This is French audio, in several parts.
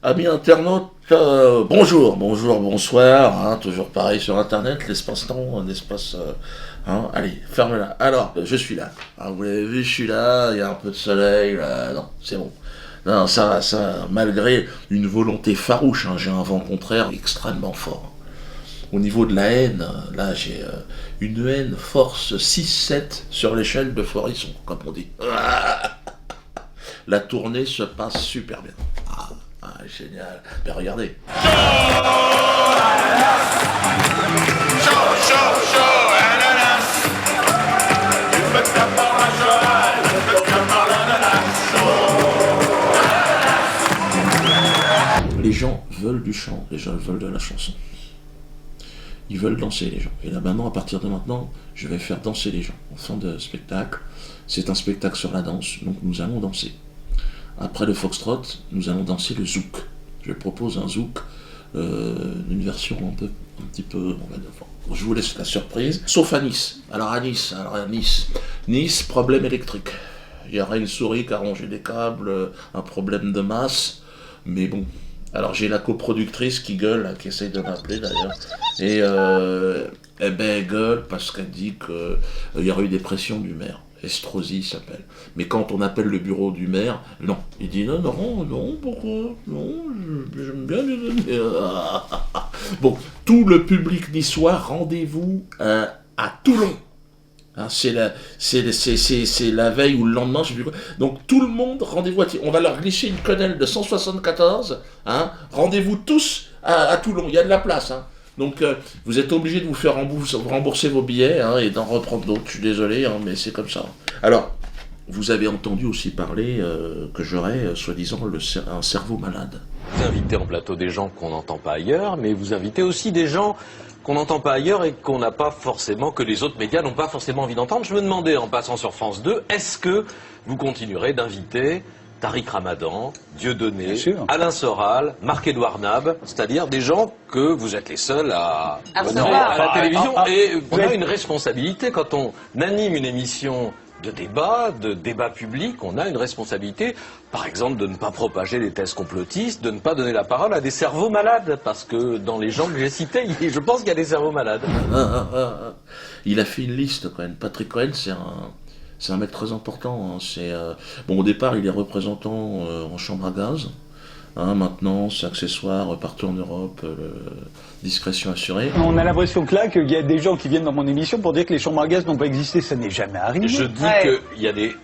Amis internautes, bonjour, bonsoir, hein, toujours pareil sur internet, l'espace-temps, un espace... allez, ferme-la. Alors, je suis là. Hein, vous l'avez vu, je suis là, il y a un peu de soleil, là, non, c'est bon. Non, ça va, malgré une volonté farouche, hein, j'ai un vent contraire extrêmement fort. Au niveau de la haine, là j'ai une haine force 6-7 sur l'échelle de Forisson, comme on dit. La tournée se passe super bien. Génial. Ben regardez. Les gens veulent du chant, les gens veulent de la chanson. Ils veulent danser, les gens. Et là maintenant, à partir de maintenant, je vais faire danser les gens. En fin de spectacle, c'est un spectacle sur la danse, donc nous allons danser. Après le foxtrot, nous allons danser le zouk. Je propose un zouk, une version un petit peu, on va dire, je vous laisse la surprise. Sauf à Nice. Alors à Nice, problème électrique. Il y aurait une souris qui a rongé des câbles, un problème de masse, mais bon. Alors j'ai la coproductrice qui gueule, là, qui essaye de m'appeler d'ailleurs, et elle gueule parce qu'elle dit qu'il y aurait eu des pressions du maire. Estrosi s'appelle. Mais quand on appelle le bureau du maire, non. Il dit non, pourquoi? Non, j'aime bien lui donner. Bon, tout le public niçois, rendez-vous à Toulon. Hein, c'est la veille ou le lendemain, je sais plus quoi. Donc tout le monde, rendez-vous on va leur glisser une quenelle de 174. Hein, rendez-vous tous à Toulon. Il y a de la place. Hein. Donc vous êtes obligé de vous faire rembourser vos billets et d'en reprendre d'autres. Je suis désolé, mais c'est comme ça. Alors, vous avez entendu aussi parler que j'aurais, soi-disant, un cerveau malade. Vous invitez en plateau des gens qu'on n'entend pas ailleurs, mais vous invitez aussi des gens qu'on n'entend pas ailleurs et qu'on n'a pas forcément, que les autres médias n'ont pas forcément envie d'entendre. Je me demandais, en passant sur France 2, est-ce que vous continuerez d'inviter Tariq Ramadan, Dieudonné, Alain Soral, Marc-Édouard Nab, c'est-à-dire des gens que vous êtes les seuls à la télévision. Et on a une responsabilité quand on anime une émission de débat public, on a une responsabilité, par exemple, de ne pas propager les thèses complotistes, de ne pas donner la parole à des cerveaux malades, parce que dans les gens que j'ai cités, je pense qu'il y a des cerveaux malades. Il a fait une liste quand même. Patrick Cohen, c'est un mec très important. Hein. Bon, au départ, il est représentant en chambre à gaz. Hein, maintenant, c'est accessoire partout en Europe, discrétion assurée. On a l'impression que là, qu'il y a des gens qui viennent dans mon émission pour dire que les chambres à gaz n'ont pas existé. Ça n'est jamais arrivé. Je dis qu'il y a des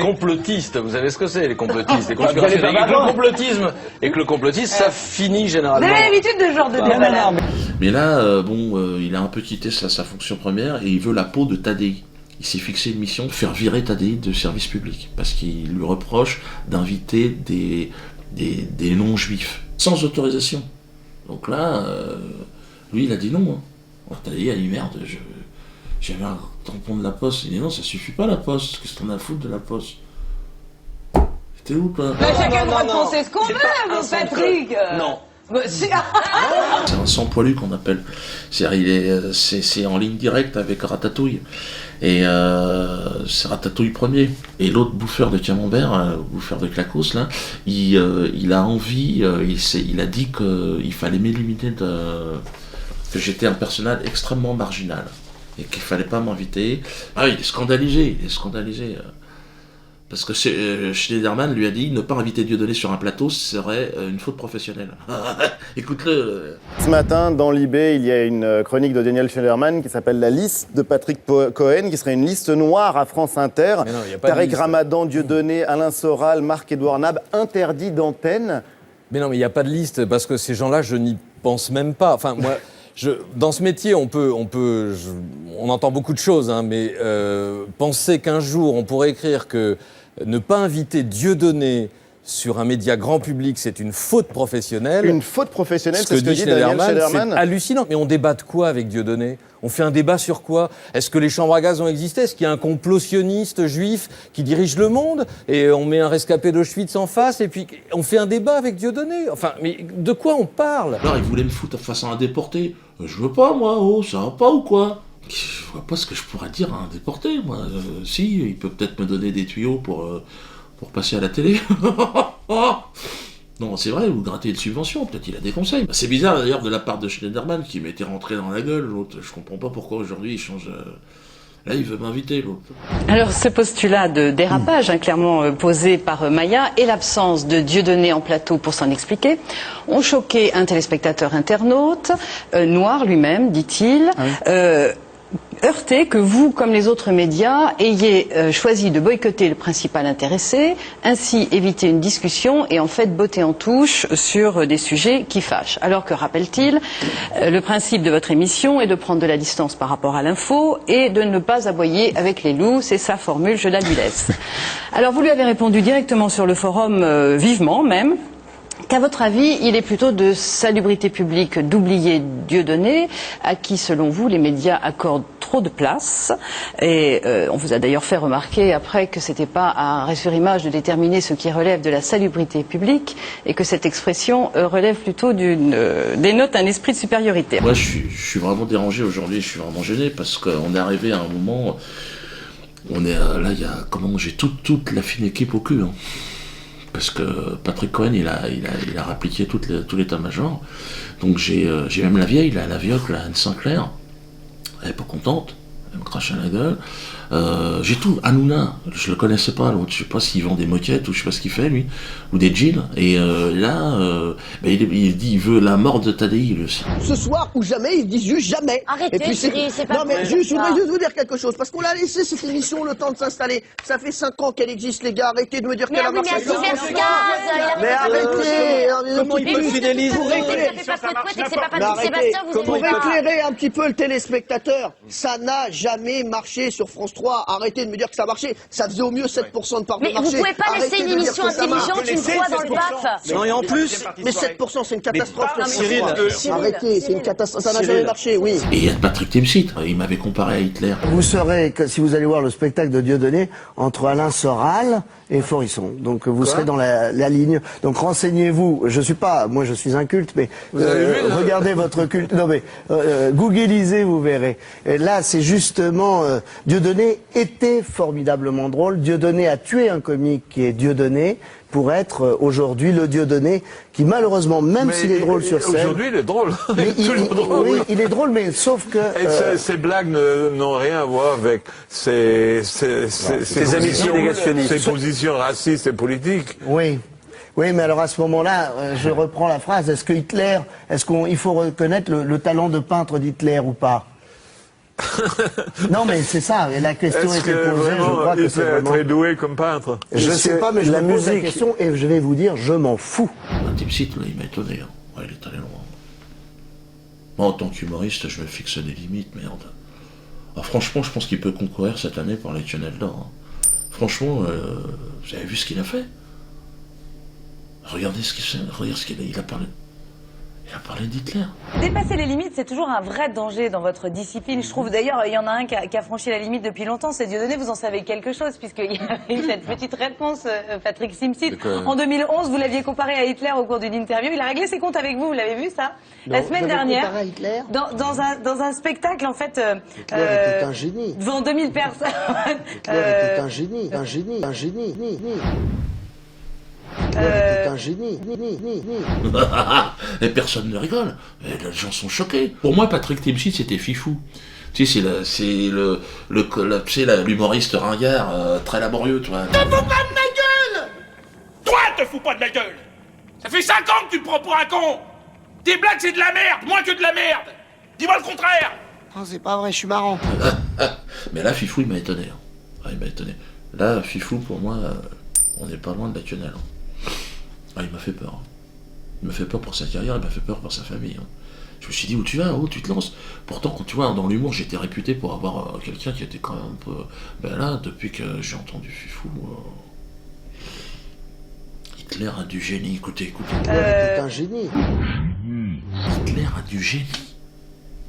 complotistes. Vous savez ce que c'est, les complotistes, les conspirationnistes. Et que le complotisme, ça finit généralement. Vous avez l'habitude de ce genre de débat. Mais là, il a un peu quitté sa fonction première et il veut la peau de Tadei. Il s'est fixé une mission de faire virer Tadei de service public parce qu'il lui reproche d'inviter des non-juifs, sans autorisation. Donc là, lui, il a dit non. Hein. Alors Tadei a dit merde, j'avais un tampon de la Poste. Il dit non, ça suffit pas la Poste, qu'est-ce qu'on a à foutre de la Poste? T'es où, toi? Chacun a le droit de penser ce qu'on veut, mon Patrick. Non. C'est un sans-poilu qu'on appelle. C'est en ligne directe avec Ratatouille. Et c'est Ratatouille premier. Et l'autre bouffeur de camembert, bouffeur de clacos, là, il a envie, il a dit qu'il fallait m'éliminer que j'étais un personnage extrêmement marginal. Et qu'il fallait pas m'inviter. Ah, il est scandalisé. Parce que Schneiderman lui a dit ne pas inviter Dieudonné sur un plateau serait une faute professionnelle. Écoute-le. Ce matin, dans l'IB, il y a une chronique de Daniel Schneiderman qui s'appelle La liste de Patrick Cohen, qui serait une liste noire à France Inter. Tariq Ramadan, Dieudonné, Alain Soral, Marc-Édouard Nab, interdit d'antenne. Mais non, mais il n'y a pas de liste, parce que ces gens-là, je n'y pense même pas. Enfin, moi... dans ce métier, on entend beaucoup de choses, hein, mais penser qu'un jour, on pourrait écrire que ne pas inviter Dieudonné sur un média grand public, c'est une faute professionnelle. Une faute professionnelle, c'est ce que dit Daniel Schneiderman. C'est hallucinant. Mais on débat de quoi avec Dieudonné? On fait un débat sur quoi? Est-ce que les chambres à gaz ont existé? Est-ce qu'il y a un complot sioniste juif qui dirige le monde? Et on met un rescapé d'Auschwitz en face, et puis on fait un débat avec Dieudonné? Enfin, mais de quoi on parle? Alors, il voulait me foutre face à un déporté. Je veux pas, moi, ça va pas ou quoi? Je vois pas ce que je pourrais dire à un déporté, moi. Si, il peut peut-être me donner des tuyaux pour passer à la télé. Non, c'est vrai, ou gratter une subvention, peut-être il a des conseils. C'est bizarre d'ailleurs de la part de Schneiderman qui m'était rentré dans la gueule, l'autre. Je comprends pas pourquoi aujourd'hui il change. Là, il veut m'inviter, l'autre. Alors, ce postulat de dérapage, clairement posé par Maya, et l'absence de Dieudonné en plateau pour s'en expliquer, ont choqué un téléspectateur internaute, noir lui-même, dit-il, heurté que vous, comme les autres médias, ayez choisi de boycotter le principal intéressé, ainsi éviter une discussion et en fait botter en touche sur des sujets qui fâchent. Alors que, rappelle-t-il, le principe de votre émission est de prendre de la distance par rapport à l'info et de ne pas aboyer avec les loups, c'est sa formule, je la lui laisse. Alors vous lui avez répondu directement sur le forum, vivement même, qu'à votre avis, il est plutôt de salubrité publique d'oublier Dieudonné, à qui, selon vous, les médias accordent trop de place. Et on vous a d'ailleurs fait remarquer après que c'était pas à Ressur'Image de déterminer ce qui relève de la salubrité publique et que cette expression relève plutôt dénote un esprit de supériorité. Moi, je suis vraiment dérangé aujourd'hui, je suis vraiment gêné parce qu'on est arrivé à un moment, là, il y a, j'ai toute la fine équipe au cul, hein. Parce que Patrick Cohen, il a rappliqué tout l'état-major. Donc j'ai même la vieille, la vioque, la Anne Sinclair. Elle est pas contente, elle me crache à la gueule. J'ai tout. Hanouna, je le connaissais pas, l'autre. Je sais pas s'il vend des moquettes ou je sais pas ce qu'il fait, lui. Ou des jeans. Et il dit il veut la mort de Tadei, lui aussi. Ce soir ou jamais, ils disent juste jamais. Arrêtez, et puis c'est pas non mais vrai, juste, je ça. voudrais juste vous dire quelque chose, parce qu'on a laissé cette émission le temps de s'installer. Ça fait 5 ans qu'elle existe, les gars. Arrêtez de me dire qu'elle a marché. Mais arrêtez. Comment il peut le fidéliser? Pour éclairer un petit peu le téléspectateur, ça n'a jamais marché sur France 3. Arrêtez de me dire que ça marchait. Ça faisait au mieux 7% de part de Mais marché. vous pouvez pas laisser Arrêtez une de dire émission que ça marche. intelligente une fois dans le BAF. Non, et en plus, Mais 7%, c'est une catastrophe. Mais Cyril, Arrêtez, c'est une catastrophe. Ça n'a jamais marché, oui. Et il y a Patrick Timsit, il m'avait comparé à Hitler. Vous serez, si vous allez voir le spectacle de Dieudonné, entre Alain Soral et Forisson. Donc vous serez dans la ligne. Donc renseignez-vous. Moi je suis un culte, mais regardez votre culte. Non mais googlisez, vous verrez. Et là c'est justement Dieudonné était formidablement drôle. Dieudonné a tué un comique qui est Dieudonné pour être aujourd'hui le Dieudonné qui malheureusement, même s'il est drôle sur scène... Aujourd'hui il est drôle. Oui, il est drôle, mais sauf que... Ces blagues n'ont rien à voir avec ses amitiés négationnistes. Ses positions racistes et politiques. Oui. Oui, mais alors à ce moment-là, je reprends la phrase. Il faut reconnaître le talent de peintre d'Hitler ou pas? Non, mais c'est ça. Et la question était posée. Je crois que c'est vraiment... très doué comme peintre. Je sais pas, mais je me pose la question et je vais vous dire, je m'en fous. Timsit, là, il m'a étonné. Hein. Ouais, il est allé loin. Moi, en tant qu'humoriste, je me fixe des limites, merde. Alors, franchement, je pense qu'il peut concourir cette année pour les Tunnels d'Or. Hein. Franchement, vous avez vu ce qu'il a fait? Regardez ce qu'il a parlé. Il a parlé d'Hitler. Dépasser les limites, c'est toujours un vrai danger dans votre discipline. Je trouve d'ailleurs, il y en a un qui a franchi la limite depuis longtemps, c'est Dieudonné. Vous en savez quelque chose, puisqu'il y avait eu cette petite réponse, Patrick Timsit. En 2011, vous l'aviez comparé à Hitler au cours d'une interview. Il a réglé ses comptes avec vous l'avez vu ça? Non, la semaine dernière. Comparé à Hitler dans un spectacle, en fait. Hitler était un génie. Devant 2000 personnes. Hitler était un génie. C'est un génie. Et personne ne rigole. Et les gens sont choqués. Pour moi, Patrick Timsit, c'était Fifou. Tu sais, c'est l'humoriste ringard, très laborieux, tu vois. Te fous pas de ma gueule! Toi, te fous pas de ma gueule! Ça fait 5 ans que tu me prends pour un con! Tes blagues, c'est de la merde, moins que de la merde! Dis-moi le contraire! Oh, c'est pas vrai, je suis marrant. Mais là, Fifou, il m'a étonné. Hein. Ouais, il m'a étonné. Là, Fifou, pour moi, on n'est pas loin de la tunnel. Hein. Ah, il m'a fait peur. Hein. Il m'a fait peur pour sa carrière, il m'a fait peur pour sa famille. Hein. Je me suis dit, où tu vas? Oh, tu te lances. Pourtant, quand tu vois, dans l'humour, j'étais réputé pour avoir quelqu'un qui était quand même un peu... Ben là, depuis que j'ai entendu Fifou... Hitler a du génie, écoutez. C'est un génie. Hitler a du génie.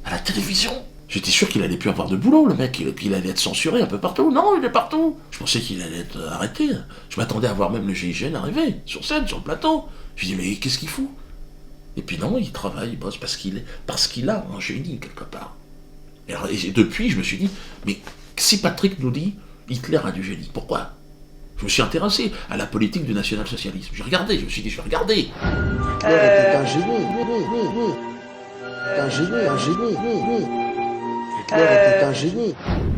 À la télévision. J'étais sûr qu'il allait plus avoir de boulot, le mec, qu'il allait être censuré un peu partout. Non, il est partout. Je pensais qu'il allait être arrêté. Je m'attendais à voir même le GIGN arriver, sur scène, sur le plateau. Je dis, mais qu'est-ce qu'il fout? Et puis non, il travaille, il bosse, parce qu'il a un génie, quelque part. Et depuis, je me suis dit, mais si Patrick nous dit, Hitler a du génie, pourquoi? Je me suis intéressé à la politique du national-socialisme. J'ai regardé, je me suis dit, je vais regarder. Hitler était un génie. Un génie. Hitler était un génie.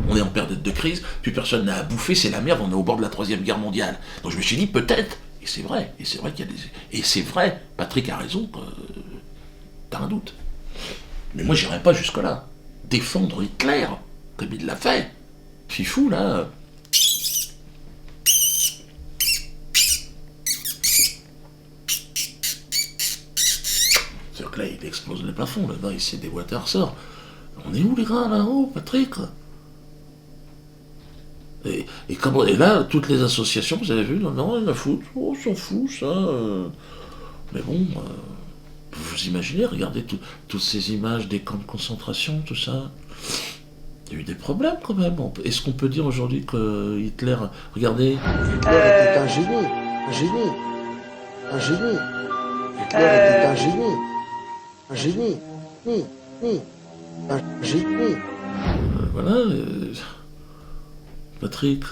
On est en période de crise, plus personne n'a à bouffer, c'est la merde, on est au bord de la 3e guerre mondiale. Donc je me suis dit, peut-être, et c'est vrai qu'il y a des... Et c'est vrai, Patrick a raison, t'as un doute. Mais moi, j'irai pas jusque-là. Défendre Hitler, comme il l'a fait. Fifou, là... C'est-à-dire que là, il explose les plafonds, là-bas, il s'est déboîté un ressort. On est où, les gars, là-haut, Patrick? Et là, toutes les associations, vous avez vu, non, ils la foutent, oh, on s'en fout, ça. Mais bon, vous imaginez, regardez toutes ces images des camps de concentration, tout ça. Il y a eu des problèmes quand même. Est-ce qu'on peut dire aujourd'hui que Hitler, regardez... Hitler était un génie. Un génie. Un génie. Hitler était un génie. Un génie. Un génie. Voilà. Patrick,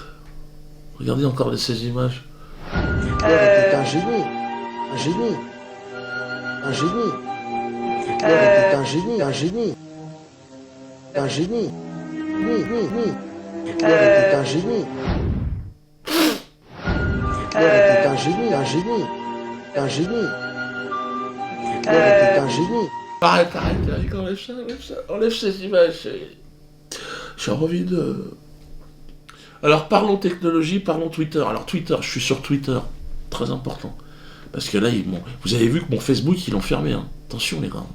regardez encore ces images. Hitler était un génie. Un génie. Un génie. Hitler était un génie. Un génie. Un génie. Hitler était un génie. Hitler était un génie. Un génie. Un génie. Hitler était un génie. Arrête, enlève ces images. J'ai envie de... Alors parlons technologie, parlons Twitter. Alors Twitter, je suis sur Twitter, très important. Parce que là, vous avez vu que mon Facebook, ils l'ont fermé. Hein. Attention les gars.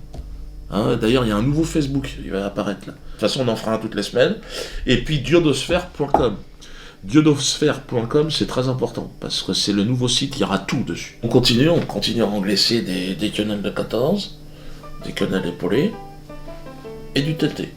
Hein, d'ailleurs, il y a un nouveau Facebook, il va apparaître là. De toute façon, on en fera un toutes les semaines. Et puis diodosphère.com. Diodosphère.com, c'est très important, parce que c'est le nouveau site, il y aura tout dessus. On continue à engraisser des quenelles de 14, des quenelles épaulées, et du TT.